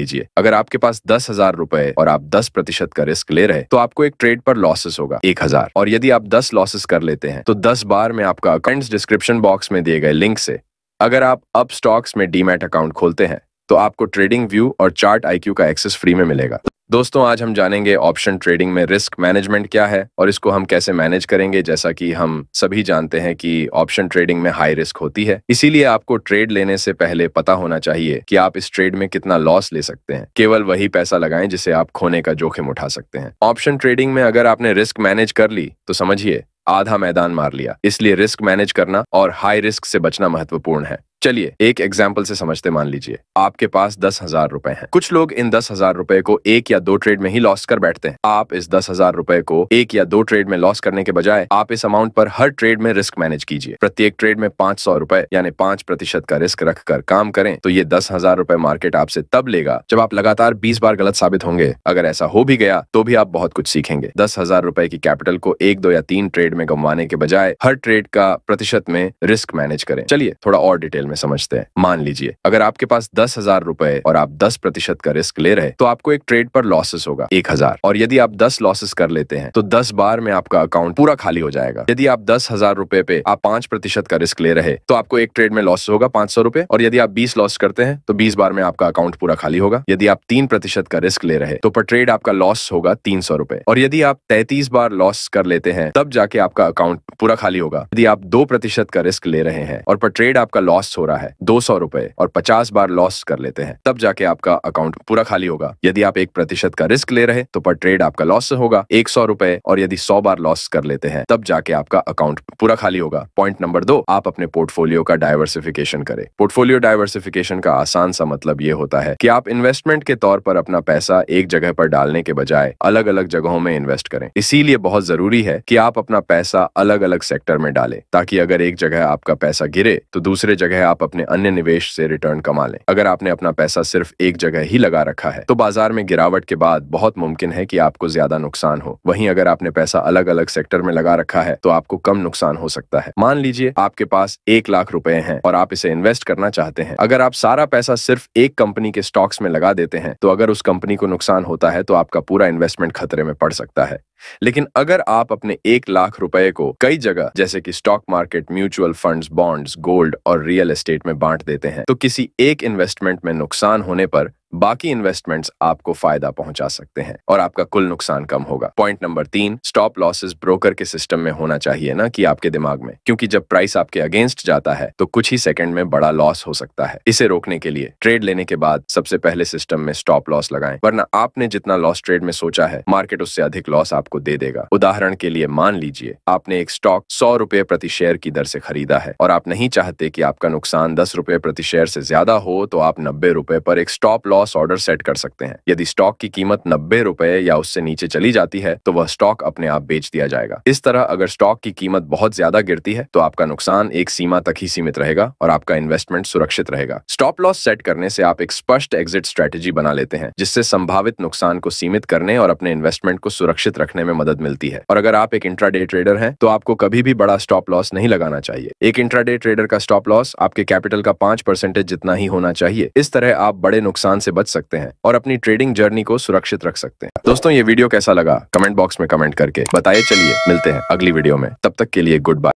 लीजिए, अगर आपके पास 10,000 रुपए और आप 10% का रिस्क ले रहे तो आपको एक ट्रेड पर लॉसेस होगा 1,000, और यदि आप 10 लॉसेस कर लेते हैं तो 10 बार में आपका अकाउंट डिस्क्रिप्शन बॉक्स में दिए गए लिंक से अगर आप अब स्टॉक्स में डीमैट अकाउंट खोलते हैं तो आपको ट्रेडिंग व्यू और चार्ट IQ का एक्सेस फ्री में मिलेगा। दोस्तों, आज हम जानेंगे ऑप्शन ट्रेडिंग में रिस्क मैनेजमेंट क्या है और इसको हम कैसे मैनेज करेंगे। जैसा कि हम सभी जानते हैं कि ऑप्शन ट्रेडिंग में हाई रिस्क होती है, इसीलिए आपको ट्रेड लेने से पहले पता होना चाहिए कि आप इस ट्रेड में कितना लॉस ले सकते हैं। केवल वही पैसा लगाएं जिसे आप खोने का जोखिम उठा सकते हैं। ऑप्शन ट्रेडिंग में अगर आपने रिस्क मैनेज कर ली तो समझिए आधा मैदान मार लिया। इसलिए रिस्क मैनेज करना और हाई रिस्क से बचना महत्वपूर्ण है। चलिए एक एग्जाम्पल से समझते। मान लीजिए आपके पास 10,000 रुपए हैं। कुछ लोग इन 10,000 रुपए को 1 या 2 ट्रेड में ही लॉस कर बैठते हैं। आप इस 10,000 रुपए को 1 या 2 ट्रेड में लॉस करने के बजाय आप इस अमाउंट पर हर ट्रेड में रिस्क मैनेज कीजिए। प्रत्येक ट्रेड में 500 रुपए यानी 5% का रिस्क रखकर काम करें तो ये 10,000 रुपए मार्केट आपसे तब लेगा जब आप लगातार 20 बार गलत साबित होंगे। अगर ऐसा हो भी गया तो भी आप बहुत कुछ सीखेंगे। 10,000 रुपए की कैपिटल को 1, 2 या 3 ट्रेड में गंवाने के बजाय हर ट्रेड का प्रतिशत में रिस्क मैनेज करें। चलिए थोड़ा और डिटेल में समझते हैं। मान लीजिए अगर आपके पास 10,000 रुपए और आप 10% का रिस्क ले रहे तो आपको एक ट्रेड पर लॉसेस होगा 1,000, और यदि आप 10 लॉसेस कर लेते हैं तो 10 बार में आपका अकाउंट पूरा खाली हो जाएगा। यदि आप 10,000 रुपए पे आप 5% का रिस्क ले रहे तो आपको एक ट्रेड में लॉस होगा 500 रुपए, और यदि आप 20 लॉस करते हैं तो 20 बार में आपका अकाउंट पूरा खाली होगा। यदि आप 3% का रिस्क ले रहे तो पर ट्रेड आपका लॉस होगा 300 रुपए, और यदि आप 33 बार लॉस कर लेते हैं तब जाके आपका अकाउंट पूरा खाली होगा। यदि आप 2% का रिस्क ले रहे हैं और पर ट्रेड आपका लॉस हो रहा है 200 रुपए और 50 बार लॉस कर लेते हैं तब जाके आपका अकाउंट पूरा खाली होगा। यदि आप 1% का रिस्क ले रहे तो पर ट्रेड आपका लॉस होगा 100 रुपए, और यदि 100 बार लॉस कर लेते हैं तब जाके आपका अकाउंट पूरा खाली होगा। पॉइंट नंबर 2, आप अपने पोर्टफोलियो का डाइवर्सिफिकेशन करें। पोर्टफोलियो डाइवर्सिफिकेशन का आसान सा मतलब ये होता है कि आप इन्वेस्टमेंट के तौर पर अपना पैसा एक जगह पर डालने के बजाय अलग अलग जगहों में इन्वेस्ट करें। इसीलिए बहुत जरूरी है कि आप अपना पैसा अलग अलग सेक्टर में डालें ताकि अगर एक जगह आपका पैसा गिरे तो दूसरे जगह आप अपने अन्य निवेश से रिटर्न कमा लें। अगर आपने अपना पैसा सिर्फ एक जगह ही लगा रखा है तो बाजार में गिरावट के बाद बहुत मुमकिन है कि आपको ज्यादा नुकसान हो। वहीं अगर आपने पैसा अलग अलग सेक्टर में लगा रखा है तो आपको कम नुकसान हो सकता है। मान लीजिए आपके पास 1 लाख रुपए हैं और आप इसे इन्वेस्ट करना चाहते हैं। अगर आप सारा पैसा सिर्फ एक कंपनी के स्टॉक्स में लगा देते हैं तो अगर उस कंपनी को नुकसान होता है तो आपका पूरा इन्वेस्टमेंट खतरे में पड़ सकता है। लेकिन अगर आप अपने 1 लाख रुपए को कई जगह जैसे कि stock market, mutual funds, bonds, gold और रियल एस्टेट में बांट देते हैं तो किसी एक इन्वेस्टमेंट में नुकसान होने पर बाकी इन्वेस्टमेंट्स आपको फायदा पहुंचा सकते हैं और आपका कुल नुकसान कम होगा। Point number 3, stop losses broker के सिस्टम में होना चाहिए ना कि आपके दिमाग में, क्योंकि जब प्राइस आपके अगेंस्ट जाता है तो कुछ ही सेकंड में बड़ा लॉस हो सकता है। इसे रोकने के लिए ट्रेड लेने के बाद सबसे पहले सिस्टम में स्टॉप लॉस लगाएं, वरना आपने जितना लॉस ट्रेड में सोचा है मार्केट उससे अधिक लॉस आपको दे देगा। उदाहरण के लिए मान लीजिए आपने एक स्टॉक 100 रुपए प्रति शेयर की दर से खरीदा है और आप नहीं चाहते कि आपका नुकसान 10 रुपए प्रति शेयर से ज्यादा हो तो आप 90 रुपए पर एक स्टॉप लॉस ऑर्डर सेट कर सकते हैं। यदि स्टॉक की कीमत 90 रुपए या उससे नीचे चली जाती है तो वह स्टॉक अपने आप बेच दिया जाएगा। इस तरह अगर स्टॉक की कीमत बहुत ज्यादा गिरती है तो आपका नुकसान एक सीमा तक ही सीमित रहेगा और आपका इन्वेस्टमेंट सुरक्षित रहेगा। स्टॉप लॉस सेट करने से आप एक स्पष्ट एग्जिट स्ट्रेटेजी बना लेते हैं जिससे संभावित नुकसान को सीमित करने और अपने इन्वेस्टमेंट को सुरक्षित रखने में मदद मिलती है। और अगर आप एक इंट्राडे ट्रेडर हैं तो आपको कभी भी बड़ा स्टॉप लॉस नहीं लगाना चाहिए। एक इंट्राडे ट्रेडर का स्टॉप लॉस आपके कैपिटल का 5% जितना ही होना चाहिए। इस तरह आप बड़े नुकसान से बच सकते हैं और अपनी ट्रेडिंग जर्नी को सुरक्षित रख सकते हैं। दोस्तों, ये वीडियो कैसा लगा कमेंट बॉक्स में कमेंट करके बताइए। चलिए मिलते हैं अगली वीडियो में, तब तक के लिए गुड बाय।